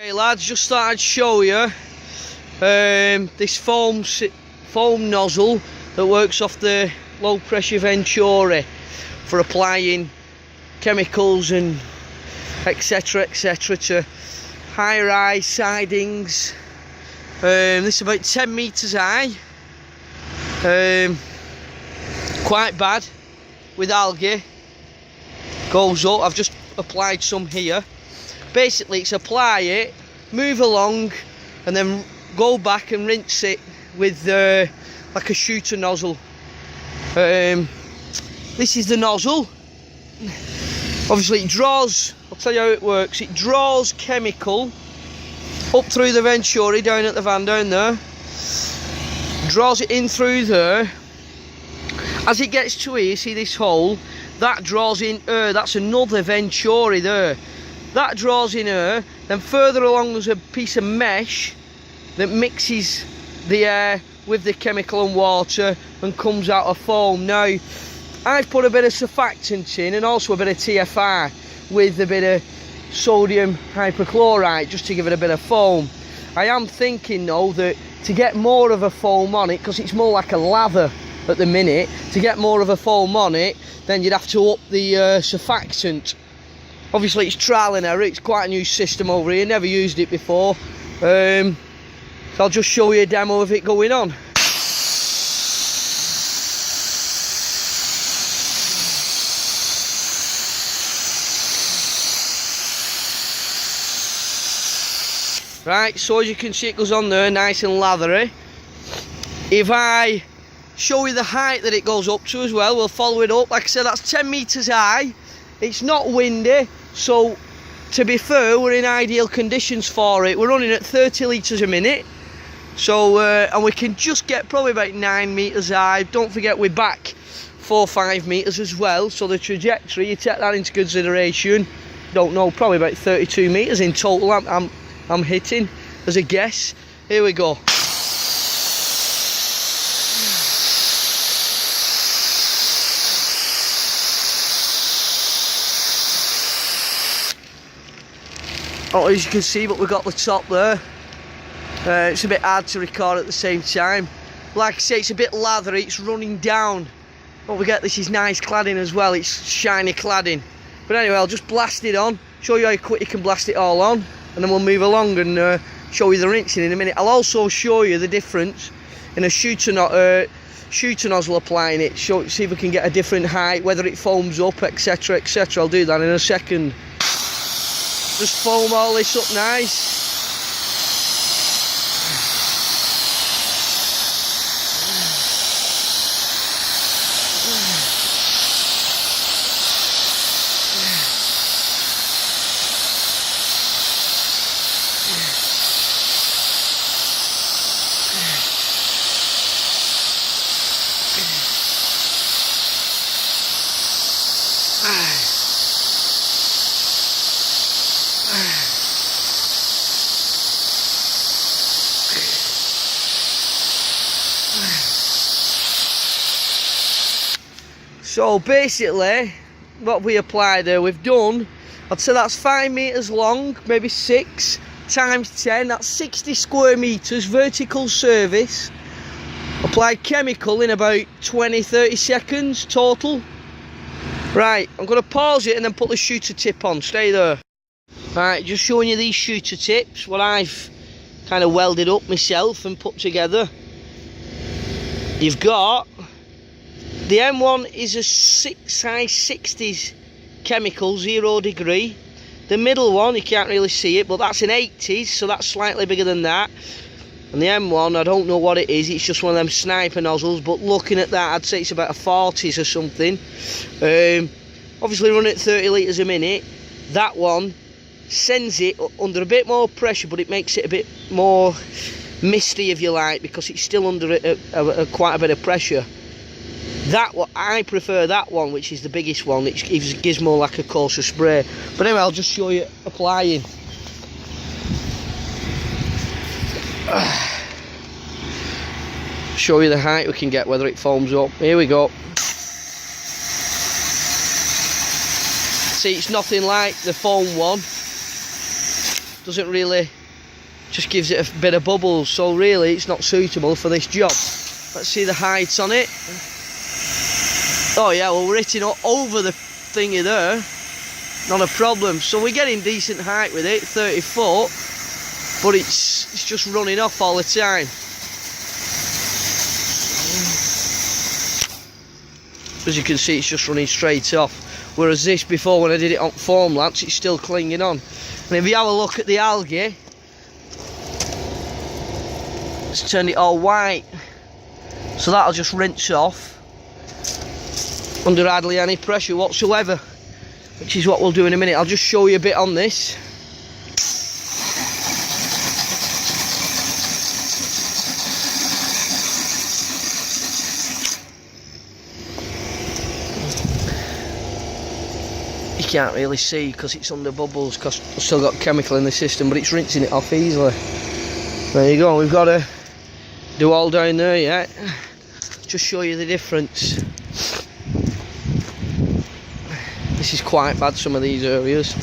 Hey lads, just thought I'd show you this foam nozzle that works off the low pressure Venturi for applying chemicals and etc to high-rise sidings. This is about 10 metres high, quite bad with algae. Goes up. I've just applied some here. Basically it's apply it, move along, and then go back and rinse it with like a shooter nozzle. This is the nozzle. Obviously it draws, I'll tell you how it works, it draws chemical up through the Venturi down at the van down there, draws it in through there. As it gets to here, see this hole, that draws in air, that's another Venturi there. That draws in air, then further along there's a piece of mesh that mixes the air with the chemical and water and comes out a foam. Now, I've put a bit of surfactant in and also a bit of TFR with a bit of sodium hypochlorite just to give it a bit of foam. I am thinking though that to get more of a foam on it, because it's more like a lather at the minute, to get more of a foam on it, then you'd have to up the surfactant. Obviously it's trial and error, it's quite a new system over here, never used it before. So I'll just show you a demo of it going on. Right, so as you can see it goes on there, nice and lathery. If I show you the height that it goes up to as well, we'll follow it up. Like I said, that's 10 metres high. It's not windy, so to be fair, we're in ideal conditions for it. We're running at 30 litres a minute, so and we can just get probably about 9 metres high. Don't forget we're back 4 or 5 metres as well, so the trajectory, you take that into consideration. Don't know, probably about 32 metres in total I'm hitting as a guess. Here we go. Oh, as you can see, but we've got the top there. It's a bit hard to record at the same time. Like I say, it's a bit lathery, it's running down. Don't forget this is nice cladding as well, it's shiny cladding. But anyway, I'll just blast it on, show you how quick you can blast it all on, and then we'll move along and show you the rinsing in a minute. I'll also show you the difference in a shooter nozzle applying it, see if we can get a different height, whether it foams up, etc. I'll do that in a second. Just foam all this up nice. So basically, what we apply there, we've done, I'd say that's 5 metres long, maybe 6 times 10, that's 60 square metres, vertical service. Applied chemical in about 20-30 seconds total. Right, I'm going to pause it and then put the shooter tip on, stay there. Right, just showing you these shooter tips, what I've kind of welded up myself and put together. You've got, the M1 is a size 60s chemical, 0 degree. The middle one, you can't really see it, but that's an 80s, so that's slightly bigger than that. And the M1, I don't know what it is, it's just one of them sniper nozzles, but looking at that, I'd say it's about a 40s or something. Obviously running at 30 litres a minute. That one sends it under a bit more pressure, but it makes it a bit more misty, if you like, because it's still under quite a bit of pressure. That one, I prefer that one, which is the biggest one. It gives more like a coarser spray. But anyway, I'll just show you applying. Show you the height we can get, whether it foams up. Here we go. See, it's nothing like the foam one. doesn't really, just gives it a bit of bubbles, so really it's not suitable for this job. Let's see the heights on it. Oh yeah, well we're hitting over the thingy there, not a problem. So we're getting decent height with it, 30 foot, but it's just running off all the time. As you can see, it's just running straight off. Whereas this, before when I did it on foam lamps, it's still clinging on. And if you have a look at the algae, it's turned it all white. So that'll just rinse off under hardly any pressure whatsoever, which is what we'll do in a minute. I'll just show you a bit on this. You can't really see because it's under bubbles, because I've still got chemical in the system, but it's rinsing it off easily. There you go. We've got to do all down there yet. Just show you the difference. This is quite bad, some of these areas.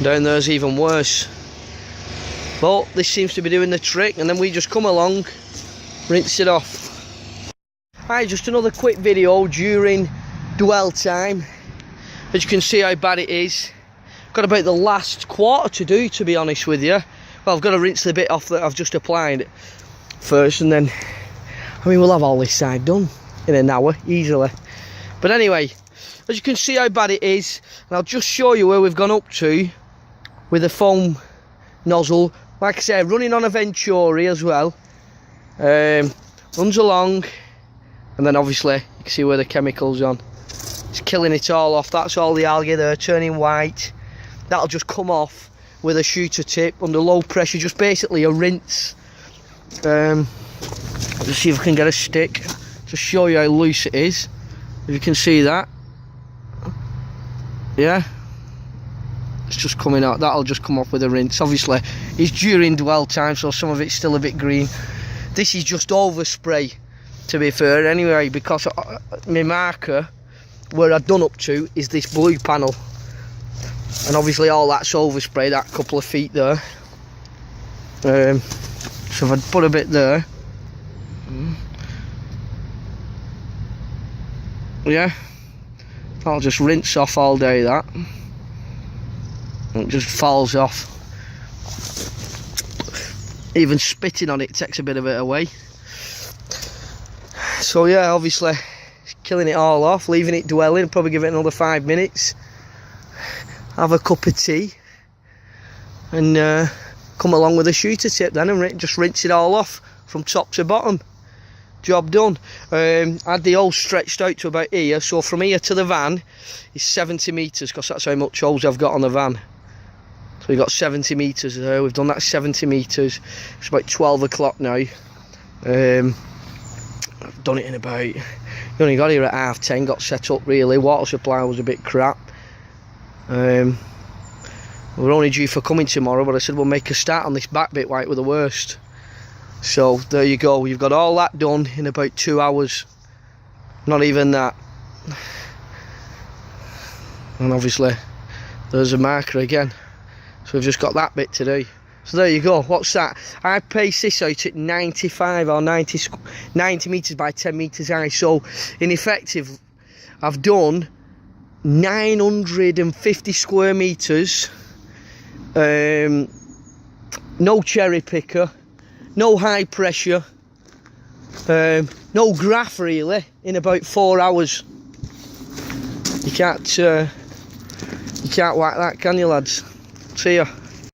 Down there's even worse. But this seems to be doing the trick, and then we just come along, rinse it off. Right, just another quick video during dwell time. As you can see how bad it is. Got about the last quarter to do, to be honest with you. Well, I've got to rinse the bit off that I've just applied first, and then, I mean, we'll have all this side done in an hour, easily. But anyway, as you can see how bad it is, and I'll just show you where we've gone up to with the foam nozzle. Like I said, running on a Venturi as well. Runs along, and then obviously you can see where the chemical's on. It's killing it all off. That's all the algae there, turning white. That'll just come off with a shooter tip under low pressure, just basically a rinse. Let's see if I can get a stick to show you how loose it is. If you can see that, yeah, it's just coming out. That'll just come off with a rinse. Obviously it's during dwell time, so some of it's still a bit green. This is just overspray, to be fair, anyway, because my marker where I've done up to is this blue panel, and obviously all that's overspray, that couple of feet there. So if I put a bit there, yeah, I'll just rinse off all day. That it just falls off. Even spitting on it takes a bit of it away. So yeah, obviously killing it all off, leaving it dwelling. Probably give it another 5 minutes, have a cup of tea, and come along with a shooter tip then, and just rinse it all off from top to bottom. Job done. I had the hose stretched out to about here, so from here to the van is 70 metres, because that's how much hose I've got on the van. So we've got 70 metres there. We've done that 70 metres. It's about 12 o'clock now. I've done it in about, you only got here at 10:30, got set up really. Water supply was a bit crap. We're only due for coming tomorrow, but I said we'll make a start on this back bit while it were the worst. So there you go, you've got all that done in about 2 hours. Not even that. And obviously there's a marker again, so we've just got that bit to do. So there you go. What's that? I paced this out at 95 or 90 metres by 10 metres high. So in effective, I've done 950 square metres. No cherry picker, no high pressure, no graph really, in about 4 hours. You can't whack that, can you, lads? See ya.